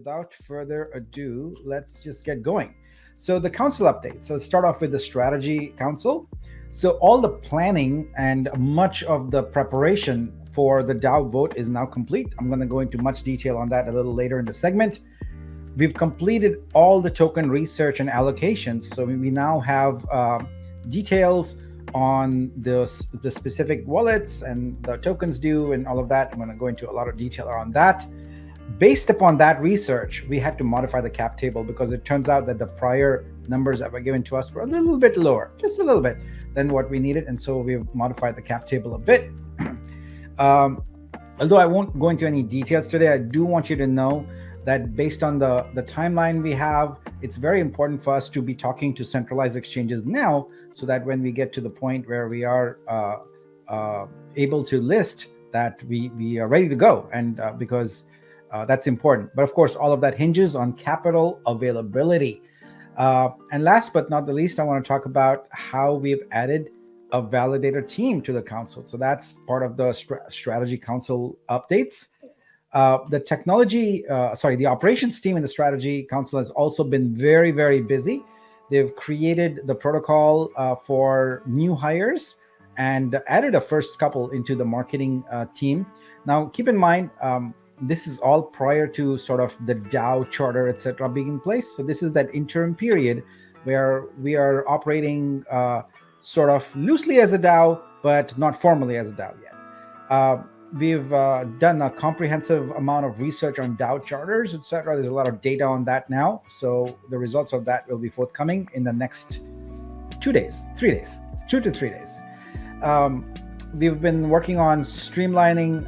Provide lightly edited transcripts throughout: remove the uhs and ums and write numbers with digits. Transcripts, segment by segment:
without further ado, let's just get going. So the council update. So let's start off with the strategy council. So all the planning and much of the preparation for the DAO vote is now complete. I'm going to go into much detail on that a little later in the segment. We've completed all the token research and allocations. So we now have details on the specific wallets and the tokens due and all of that. I'm going to go into a lot of detail on that. Based upon that research, we had to modify the cap table because it turns out that the prior numbers that were given to us were a little bit lower, just a little bit, than what we needed. And so we've modified the cap table a bit. Although I won't go into any details today, I do want you to know that based on the timeline we have, it's very important for us to be talking to centralized exchanges now so that when we get to the point where we are able to list, that we are ready to go, and because that's important. But of course, all of that hinges on capital availability. And last but not the least, I want to talk about how we've added a validator team to the council. So that's part of the strategy council updates. The operations team in the strategy council has also been very, very busy. They've created the protocol for new hires and added a first couple into the marketing team. Now, keep in mind, this is all prior to sort of the DAO charter, etc., being in place. So this is that interim period where we are operating sort of loosely as a DAO, but not formally as a DAO yet. We've done a comprehensive amount of research on DAO charters, etc. There's a lot of data on that now. So the results of that will be forthcoming in the next 2 to 3 days. We've been working on streamlining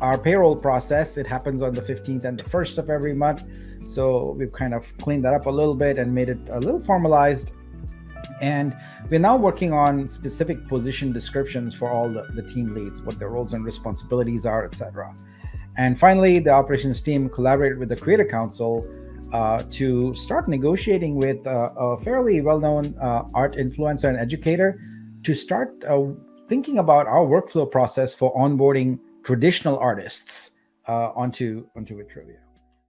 our payroll process. It happens on the 15th and the 1st of every month. So we've kind of cleaned that up a little bit and made it a little formalized. And we're now working on specific position descriptions for all the team leads, what their roles and responsibilities are, etc. And finally, the operations team collaborated with the Creator Council to start negotiating with a fairly well-known art influencer and educator to start thinking about our workflow process for onboarding traditional artists onto Vitruvia.